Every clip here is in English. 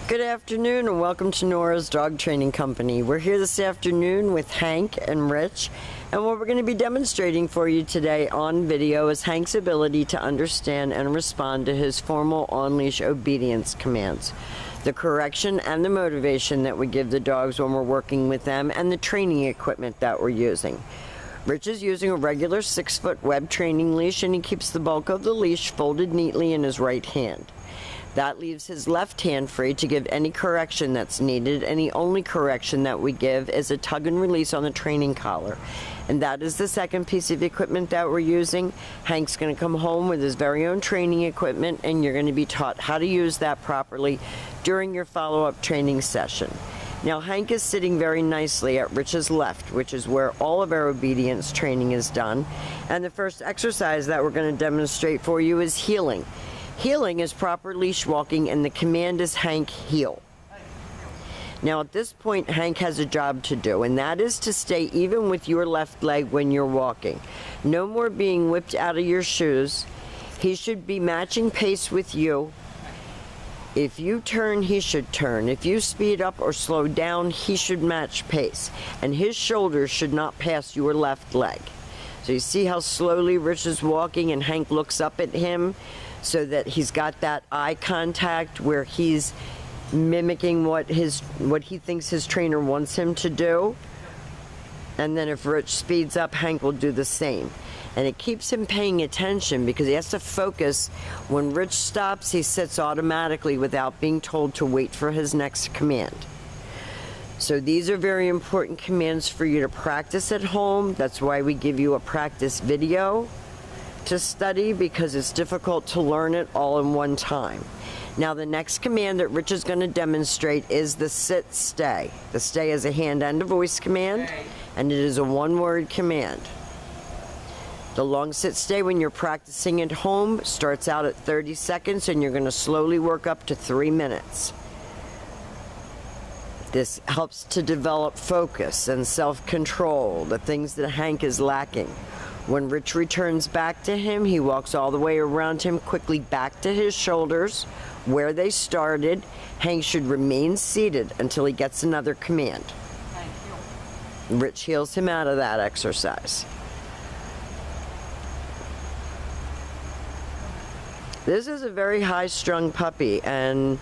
Good afternoon and welcome to Nora's Dog Training Company. We're here this afternoon with Hank and Rich, and what we're going to be demonstrating for you today on video is Hank's ability to understand and respond to his formal on-leash obedience commands, the correction and the motivation that we give the dogs when we're working with them, and the training equipment that we're using. Rich is using a regular 6-foot web training leash, and he keeps the bulk of the leash folded neatly in his right hand. That leaves his left hand free to give any correction that's needed, and the only correction that we give is a tug and release on the training collar. And that is the second piece of equipment that we're using. Hank's going to come home with his very own training equipment, and you're going to be taught how to use that properly during your follow-up training session. Now, Hank is sitting very nicely at Rich's left, which is where all of our obedience training is done. And the first exercise that we're going to demonstrate for you is heeling. Heeling is proper leash walking, and the command is Hank, heel. Now at this point, Hank has a job to do, and that is to stay even with your left leg when you're walking. No more being whipped out of your shoes. He should be matching pace with you. If you turn, he should turn. If you speed up or slow down, he should match pace. And his shoulders should not pass your left leg. So you see how slowly Rich is walking, and Hank looks up at him, so that he's got that eye contact where he's mimicking what he thinks his trainer wants him to do. And then if Rich speeds up, Hank will do the same. And it keeps him paying attention because he has to focus. When Rich stops, he sits automatically without being told to wait for his next command. So these are very important commands for you to practice at home. That's why we give you a practice video to study, because it's difficult to learn it all in one time. Now the next command that Rich is going to demonstrate is the sit stay. The stay is a hand and a voice command, and it is a one-word command. The long sit stay when you're practicing at home starts out at 30 seconds, and you're going to slowly work up to 3 minutes. This helps to develop focus and self-control, the things that Hank is lacking. When Rich returns back to him, he walks all the way around him, quickly back to his shoulders, where they started. Hank should remain seated until he gets another command. Thank you. Rich heels him out of that exercise. This is a very high-strung puppy, and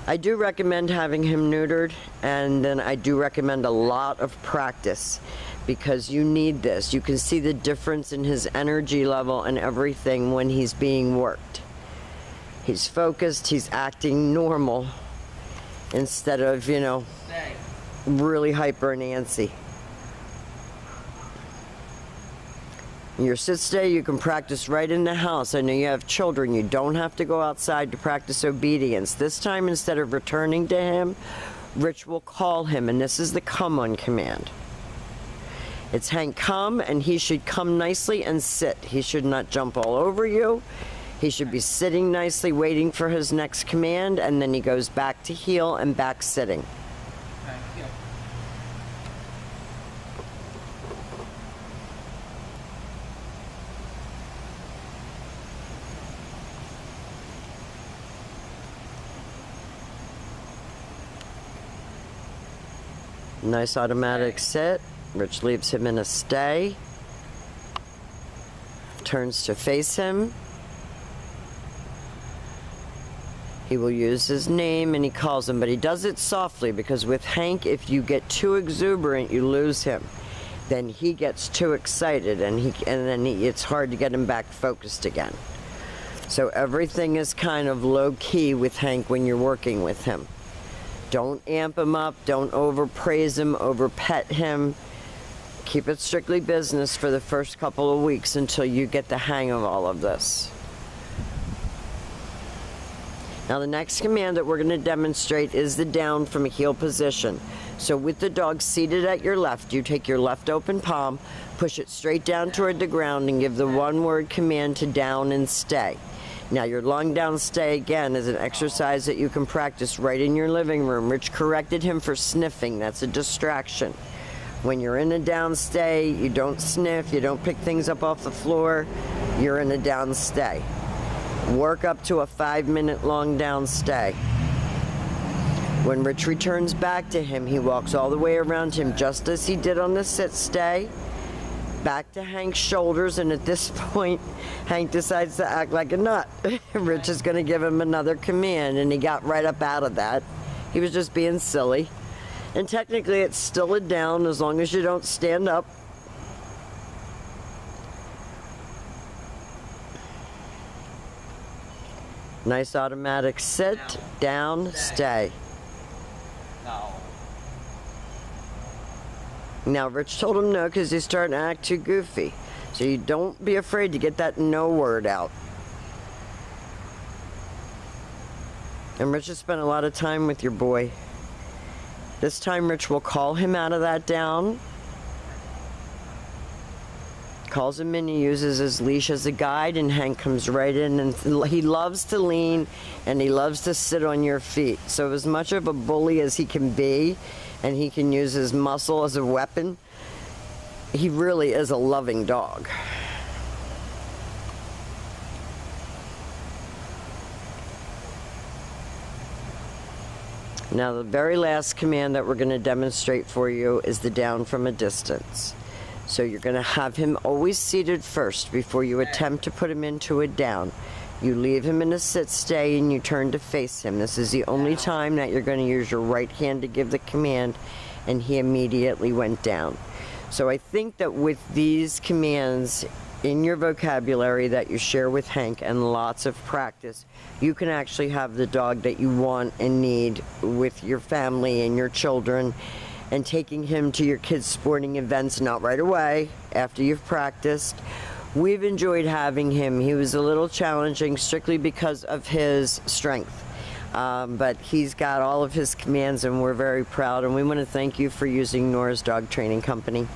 I do recommend having him neutered, and then I do recommend a lot of practice, because you need this. You can see the difference in his energy level and everything when he's being worked. He's focused, he's acting normal instead of, you know, really hyper and antsy. Your sit stay you can practice right in the house. I know you have children. You don't have to go outside to practice obedience. This time, instead of returning to him, Rich will call him, and this is the come on command. It's Hank, come, and he should come nicely and sit. He should not jump all over you. He should be sitting nicely, waiting for his next command, and then he goes back to heel and back sitting. Thank you. Nice automatic sit. Rich leaves him in a stay. Turns to face him. He will use his name and he calls him, but he does it softly, because with Hank, if you get too exuberant, you lose him. Then he gets too excited, and it's hard to get him back focused again. So everything is kind of low key with Hank when you're working with him. Don't amp him up, don't overpraise him, overpet him. Keep it strictly business for the first couple of weeks until you get the hang of all of this. Now the next command that we're going to demonstrate is the down from a heel position. So with the dog seated at your left, you take your left open palm, push it straight down toward the ground, and give the one-word command to down and stay. Now your long down stay, again, is an exercise that you can practice right in your living room. Rich corrected him for sniffing. That's a distraction. When you're in a down stay, you don't sniff, you don't pick things up off the floor, you're in a down stay. Work up to a 5-minute long down stay. When Rich returns back to him, he walks all the way around him just as he did on the sit-stay, back to Hank's shoulders, and at this point, Hank decides to act like a nut. Rich is going to give him another command, and he got right up out of that. He was just being silly. And technically, it's still a down as long as you don't stand up. Nice automatic sit, down, stay. Now, Rich told him no because he's starting to act too goofy. So you don't be afraid to get that no word out. And Rich has spent a lot of time with your boy. This time, Rich will call him out of that down. Calls him in, he uses his leash as a guide, and Hank comes right in, and he loves to lean and he loves to sit on your feet. So as much of a bully as he can be, and he can use his muscle as a weapon, he really is a loving dog. Now, the very last command that we're going to demonstrate for you is the down from a distance. So you're going to have him always seated first before you attempt to put him into a down. You leave him in a sit-stay and you turn to face him. This is the only time that you're going to use your right hand to give the command, and he immediately went down. So I think that with these commands in your vocabulary that you share with Hank and lots of practice, you can actually have the dog that you want and need with your family and your children, and taking him to your kids' sporting events, not right away, after you've practiced. We've enjoyed having him. He was a little challenging strictly because of his strength. But he's got all of his commands, and we're very proud, and we want to thank you for using Nora's Dog Training Company.